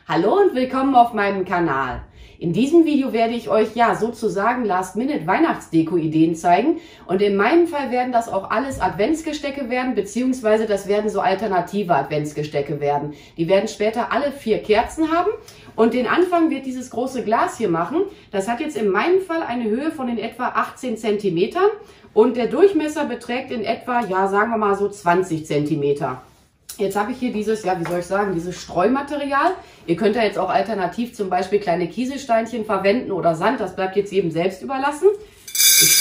Hallo und willkommen auf meinem Kanal. In diesem Video werde ich euch sozusagen Last-Minute-Weihnachtsdeko-Ideen zeigen und in meinem Fall werden das auch alles Adventsgestecke werden, beziehungsweise das werden so alternative Adventsgestecke werden. Die werden später alle 4 Kerzen haben und den Anfang wird dieses große Glas hier machen. Das hat jetzt in meinem Fall eine Höhe von in etwa 18 cm und der Durchmesser beträgt in etwa, sagen wir mal so 20 cm. Jetzt habe ich hier dieses, dieses Streumaterial. Ihr könnt da jetzt auch alternativ zum Beispiel kleine Kieselsteinchen verwenden oder Sand. Das bleibt jetzt jedem selbst überlassen. Ich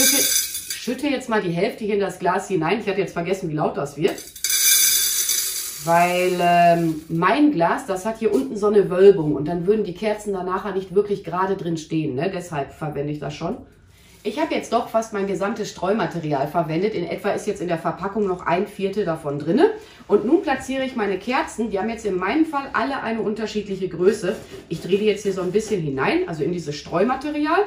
schütte jetzt mal die Hälfte hier in das Glas hinein. Ich hatte jetzt vergessen, wie laut das wird. Weil mein Glas, das hat hier unten so eine Wölbung. Und dann würden die Kerzen da nachher nicht wirklich gerade drin stehen. Ne? Deshalb verwende ich das schon. Ich habe jetzt doch fast mein gesamtes Streumaterial verwendet. In etwa ist jetzt in der Verpackung noch 1/4 davon drin. Und nun platziere ich meine Kerzen. Die haben jetzt in meinem Fall alle eine unterschiedliche Größe. Ich drehe die jetzt hier so ein bisschen hinein, also in dieses Streumaterial.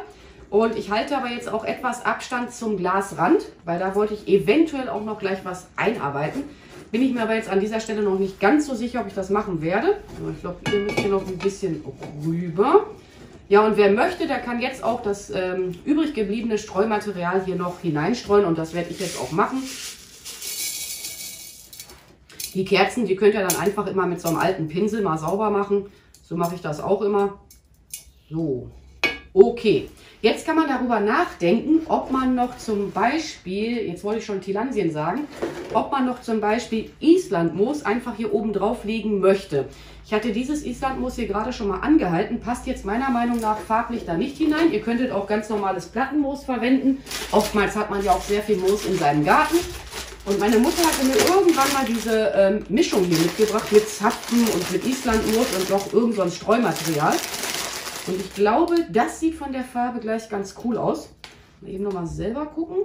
Und ich halte aber jetzt auch etwas Abstand zum Glasrand, weil da wollte ich eventuell auch noch gleich was einarbeiten. Bin ich mir aber jetzt an dieser Stelle noch nicht ganz so sicher, ob ich das machen werde. Ich glaube, ihr müsst hier noch ein bisschen rüber. Ja, und wer möchte, der kann jetzt auch das übrig gebliebene Streumaterial hier noch hineinstreuen und das werde ich jetzt auch machen. Die Kerzen, die könnt ihr dann einfach immer mit so einem alten Pinsel mal sauber machen. So mache ich das auch immer. So, okay. Jetzt kann man darüber nachdenken, ob man noch zum Beispiel, jetzt wollte ich schon Tilansien sagen, ob man noch zum Beispiel Islandmoos einfach hier oben drauf legen möchte. Ich hatte dieses Islandmoos hier gerade schon mal angehalten, passt jetzt meiner Meinung nach farblich da nicht hinein. Ihr könntet auch ganz normales Plattenmoos verwenden. Oftmals hat man ja auch sehr viel Moos in seinem Garten. Und meine Mutter hatte mir irgendwann mal diese Mischung hier mitgebracht mit Zapfen und mit Islandmoos und noch irgend so ein Streumaterial. Und ich glaube, das sieht von der Farbe gleich ganz cool aus. Mal eben nochmal selber gucken.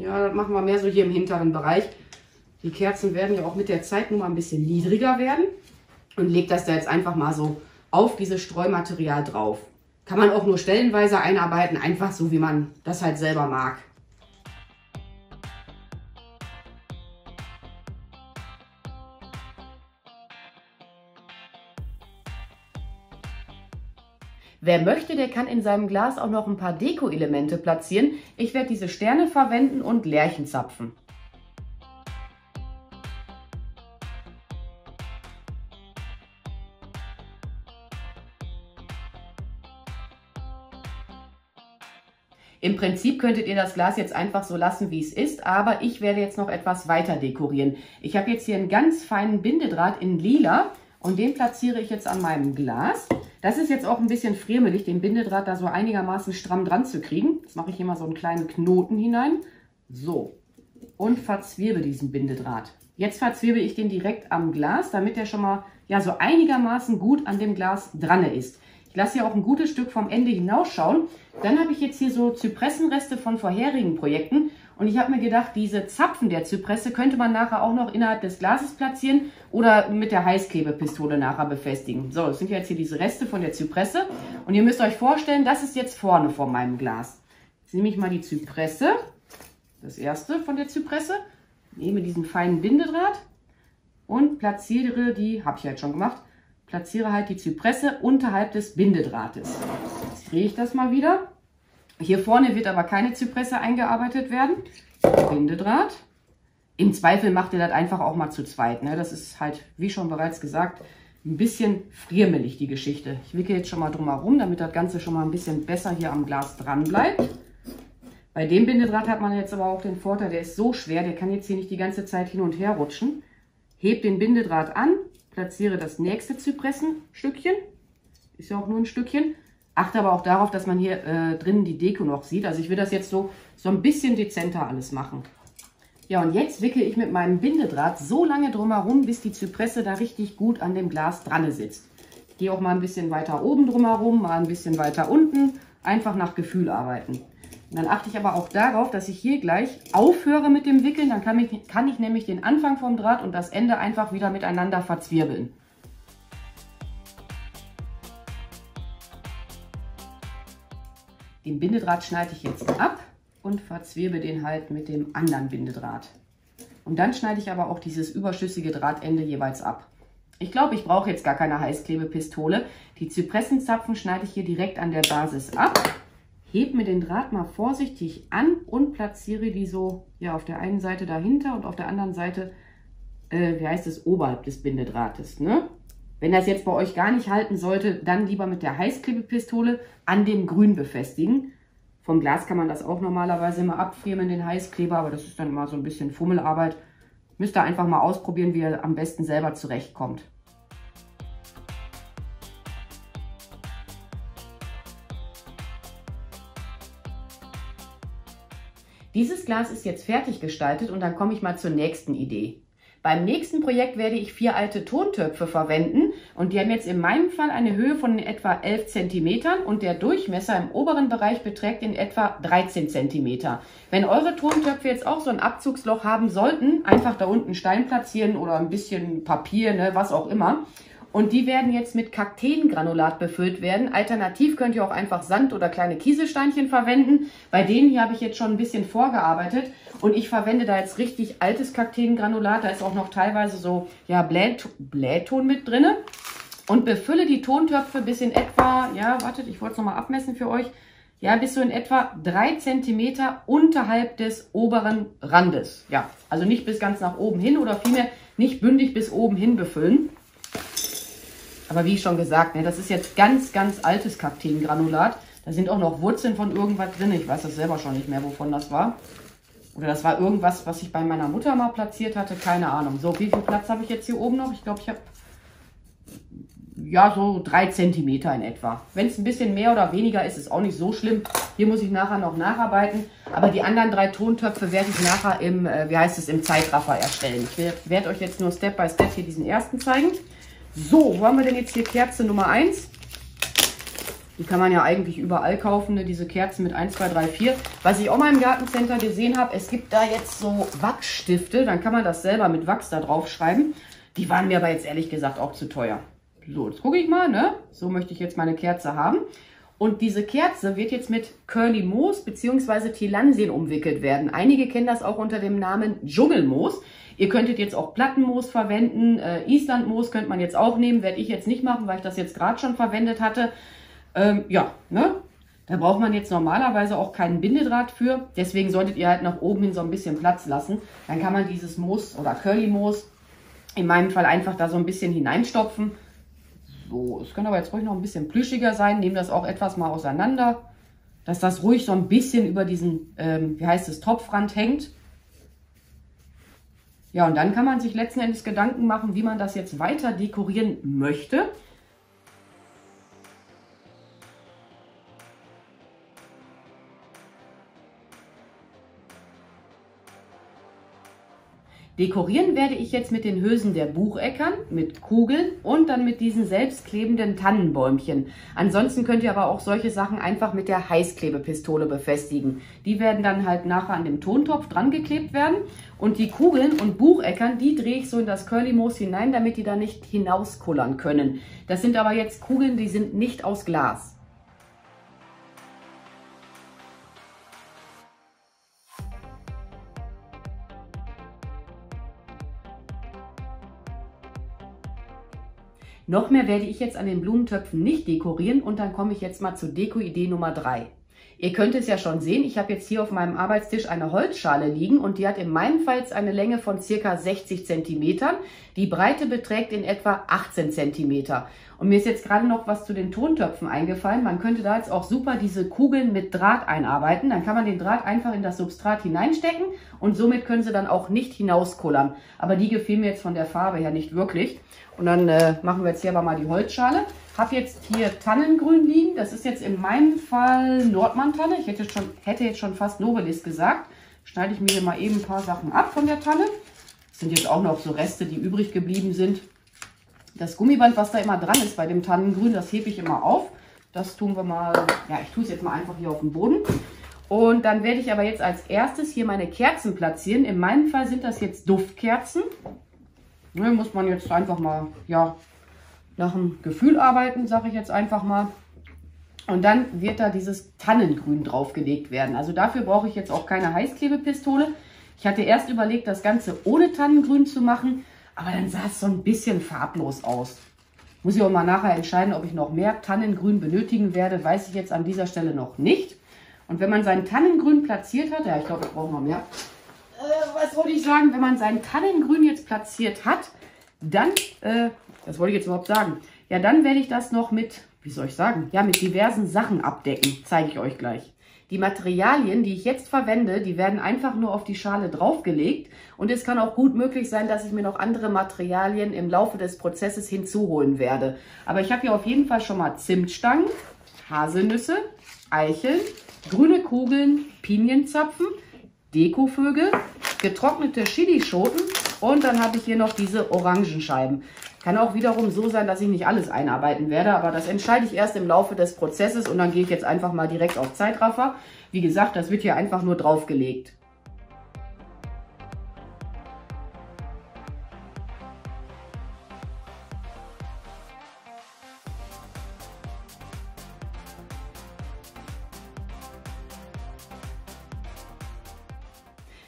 Ja, das machen wir mehr so hier im hinteren Bereich. Die Kerzen werden ja auch mit der Zeit nun mal ein bisschen niedriger werden. Und legt das da jetzt einfach mal so auf dieses Streumaterial drauf. Kann man auch nur stellenweise einarbeiten, einfach so wie man das halt selber mag. Wer möchte, der kann in seinem Glas auch noch ein paar Deko-Elemente platzieren. Ich werde diese Sterne verwenden und Lerchenzapfen. Im Prinzip könntet ihr das Glas jetzt einfach so lassen, wie es ist, aber ich werde jetzt noch etwas weiter dekorieren. Ich habe jetzt hier einen ganz feinen Bindedraht in Lila und den platziere ich jetzt an meinem Glas. Das ist jetzt auch ein bisschen friemelig, den Bindedraht da so einigermaßen stramm dran zu kriegen. Jetzt mache ich hier mal so einen kleinen Knoten hinein. So, und verzwirbe diesen Bindedraht. Jetzt verzwirbe ich den direkt am Glas, damit der schon mal so einigermaßen gut an dem Glas dran ist. Ich lasse hier auch ein gutes Stück vom Ende hinausschauen. Dann habe ich jetzt hier so Zypressenreste von vorherigen Projekten. Und ich habe mir gedacht, diese Zapfen der Zypresse könnte man nachher auch noch innerhalb des Glases platzieren oder mit der Heißklebepistole nachher befestigen. So, das sind jetzt hier diese Reste von der Zypresse. Und ihr müsst euch vorstellen, das ist jetzt vorne von meinem Glas. Jetzt nehme ich mal die Zypresse, das erste von der Zypresse, nehme diesen feinen Bindedraht und platziere die, habe ich halt schon gemacht, platziere halt die Zypresse unterhalb des Bindedrahtes. Jetzt drehe ich das mal wieder. Hier vorne wird aber keine Zypresse eingearbeitet werden. Bindedraht. Im Zweifel macht ihr das einfach auch mal zu zweit. Ne? Das ist halt, wie schon bereits gesagt, ein bisschen friemelig, die Geschichte. Ich wickel jetzt schon mal drum herum, damit das Ganze schon mal ein bisschen besser hier am Glas dran bleibt. Bei dem Bindedraht hat man jetzt aber auch den Vorteil, der ist so schwer, der kann jetzt hier nicht die ganze Zeit hin und her rutschen. Hebt den Bindedraht an, platziere das nächste Zypressenstückchen. Ist ja auch nur ein Stückchen. Achte aber auch darauf, dass man hier drinnen die Deko noch sieht. Also ich will das jetzt so ein bisschen dezenter alles machen. Ja, und jetzt wickele ich mit meinem Bindedraht so lange drumherum, bis die Zypresse da richtig gut an dem Glas dran sitzt. Ich gehe auch mal ein bisschen weiter oben drumherum, mal ein bisschen weiter unten. Einfach nach Gefühl arbeiten. Und dann achte ich aber auch darauf, dass ich hier gleich aufhöre mit dem Wickeln. Dann kann ich nämlich den Anfang vom Draht und das Ende einfach wieder miteinander verzwirbeln. Den Bindedraht schneide ich jetzt ab und verzwirbe den halt mit dem anderen Bindedraht. Und dann schneide ich aber auch dieses überschüssige Drahtende jeweils ab. Ich glaube, ich brauche jetzt gar keine Heißklebepistole. Die Zypressenzapfen schneide ich hier direkt an der Basis ab. Hebe mir den Draht mal vorsichtig an und platziere die so ja, auf der einen Seite dahinter und auf der anderen Seite, wie heißt es, oberhalb des Bindedrahtes. Ne? Wenn das jetzt bei euch gar nicht halten sollte, dann lieber mit der Heißklebepistole an dem Grün befestigen. Vom Glas kann man das auch normalerweise immer abfirmen, den Heißkleber, aber das ist dann immer so ein bisschen Fummelarbeit. Müsst ihr einfach mal ausprobieren, wie ihr am besten selber zurechtkommt. Dieses Glas ist jetzt fertig gestaltet und dann komme ich mal zur nächsten Idee. Beim nächsten Projekt werde ich 4 alte Tontöpfe verwenden und die haben jetzt in meinem Fall eine Höhe von etwa 11 cm und der Durchmesser im oberen Bereich beträgt in etwa 13 cm. Wenn eure Tontöpfe jetzt auch so ein Abzugsloch haben sollten, einfach da unten Stein platzieren oder ein bisschen Papier, ne, was auch immer. Und die werden jetzt mit Kakteengranulat befüllt werden. Alternativ könnt ihr auch einfach Sand oder kleine Kieselsteinchen verwenden. Bei denen hier habe ich jetzt schon ein bisschen vorgearbeitet. Und ich verwende da jetzt richtig altes Kakteengranulat. Da ist auch noch teilweise so ja, Blähton mit drin. Und befülle die Tontöpfe bis in etwa, ja, wartet, ich wollte es nochmal abmessen für euch. Ja, bis so in etwa 3 cm unterhalb des oberen Randes. Ja, also nicht bis ganz nach oben hin oder vielmehr nicht bündig bis oben hin befüllen. Aber wie schon gesagt, ne, das ist jetzt ganz, ganz altes Kakteengranulat. Da sind auch noch Wurzeln von irgendwas drin. Ich weiß das selber schon nicht mehr, wovon das war. Oder das war irgendwas, was ich bei meiner Mutter mal platziert hatte. Keine Ahnung. So, wie viel Platz habe ich jetzt hier oben noch? Ich glaube, ich habe ja so 3 cm in etwa. Wenn es ein bisschen mehr oder weniger ist, ist auch nicht so schlimm. Hier muss ich nachher noch nacharbeiten. Aber die anderen 3 Tontöpfe werde ich nachher im, im Zeitraffer erstellen. Ich werde euch jetzt nur Step by Step hier diesen ersten zeigen. So, wo haben wir denn jetzt hier Kerze Nummer 1? Die kann man ja eigentlich überall kaufen, ne? Diese Kerzen mit 1, 2, 3, 4. Was ich auch mal im Gartencenter gesehen habe, es gibt da jetzt so Wachsstifte. Dann kann man das selber mit Wachs da drauf schreiben. Die waren mir aber jetzt ehrlich gesagt auch zu teuer. So, jetzt gucke ich mal, ne? So möchte ich jetzt meine Kerze haben. Und diese Kerze wird jetzt mit Curly Moos bzw. Tilansien umwickelt werden. Einige kennen das auch unter dem Namen Dschungelmoos. Ihr könntet jetzt auch Plattenmoos verwenden, Islandmoos könnte man jetzt auch nehmen, werde ich jetzt nicht machen, weil ich das jetzt gerade schon verwendet hatte. Ja, ne? Da braucht man jetzt normalerweise auch keinen Bindedraht für, deswegen solltet ihr halt nach oben hin so ein bisschen Platz lassen. Dann kann man dieses Moos oder Curly Moos in meinem Fall einfach da so ein bisschen hineinstopfen. So, es kann aber jetzt ruhig noch ein bisschen plüschiger sein, nehme das auch etwas mal auseinander, dass das ruhig so ein bisschen über diesen, Topfrand hängt. Ja, und dann kann man sich letzten Endes Gedanken machen, wie man das jetzt weiter dekorieren möchte. Dekorieren werde ich jetzt mit den Hülsen der Bucheckern, mit Kugeln und dann mit diesen selbstklebenden Tannenbäumchen. Ansonsten könnt ihr aber auch solche Sachen einfach mit der Heißklebepistole befestigen. Die werden dann halt nachher an dem Tontopf dran geklebt werden. Und die Kugeln und Bucheckern, die drehe ich so in das Curly Moos hinein, damit die da nicht hinauskullern können. Das sind aber jetzt Kugeln, die sind nicht aus Glas. Noch mehr werde ich jetzt an den Blumentöpfen nicht dekorieren und dann komme ich jetzt mal zur Deko-Idee Nummer 3. Ihr könnt es ja schon sehen, ich habe jetzt hier auf meinem Arbeitstisch eine Holzschale liegen und die hat in meinem Fall eine Länge von ca. 60 cm. Die Breite beträgt in etwa 18 cm. Und mir ist jetzt gerade noch was zu den Tontöpfen eingefallen. Man könnte da jetzt auch super diese Kugeln mit Draht einarbeiten. Dann kann man den Draht einfach in das Substrat hineinstecken und somit können sie dann auch nicht hinauskullern. Aber die gefiel mir jetzt von der Farbe her nicht wirklich. Und dann machen wir jetzt hier aber mal die Holzschale. Habe jetzt hier Tannengrün liegen. Das ist jetzt in meinem Fall Nordmann-Tanne. Ich hätte jetzt schon fast Nobilis gesagt. Schneide ich mir hier mal eben ein paar Sachen ab von der Tanne. Das sind jetzt auch noch so Reste, die übrig geblieben sind. Das Gummiband, was da immer dran ist bei dem Tannengrün, das hebe ich immer auf. Das tun wir mal, ja, ich tue es jetzt mal einfach hier auf den Boden. Und dann werde ich aber jetzt als erstes hier meine Kerzen platzieren. In meinem Fall sind das jetzt Duftkerzen. Ne, muss man jetzt einfach mal, ja, nach dem Gefühl arbeiten, sage ich jetzt einfach mal. Und dann wird da dieses Tannengrün draufgelegt werden. Also dafür brauche ich jetzt auch keine Heißklebepistole. Ich hatte erst überlegt, das Ganze ohne Tannengrün zu machen. Aber dann sah es so ein bisschen farblos aus. Muss ich auch mal nachher entscheiden, ob ich noch mehr Tannengrün benötigen werde, weiß ich jetzt an dieser Stelle noch nicht. Und wenn man sein Tannengrün platziert hat, ja, ich glaube, ich brauche noch mehr. Was wollte ich sagen? Wenn man sein Tannengrün jetzt platziert hat, dann, was wollte ich jetzt überhaupt sagen? Ja, dann werde ich das noch mit, wie soll ich sagen, ja, mit diversen Sachen abdecken. Zeige ich euch gleich. Die Materialien, die ich jetzt verwende, die werden einfach nur auf die Schale draufgelegt. Und es kann auch gut möglich sein, dass ich mir noch andere Materialien im Laufe des Prozesses hinzuholen werde. Aber ich habe hier auf jeden Fall schon mal Zimtstangen, Haselnüsse, Eicheln, grüne Kugeln, Pinienzapfen, Dekovögel, getrocknete Chilischoten und dann habe ich hier noch diese Orangenscheiben. Kann auch wiederum so sein, dass ich nicht alles einarbeiten werde, aber das entscheide ich erst im Laufe des Prozesses und dann gehe ich jetzt einfach mal direkt auf Zeitraffer. Wie gesagt, das wird hier einfach nur draufgelegt.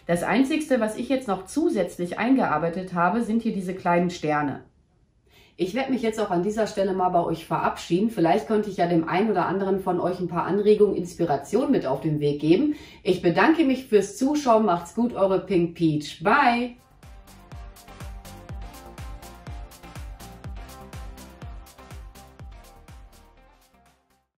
Das Einzige, was ich jetzt noch zusätzlich eingearbeitet habe, sind hier diese kleinen Sterne. Ich werde mich jetzt auch an dieser Stelle mal bei euch verabschieden. Vielleicht könnte ich ja dem einen oder anderen von euch ein paar Anregungen, Inspiration mit auf den Weg geben. Ich bedanke mich fürs Zuschauen. Macht's gut, eure Pink Peach. Bye!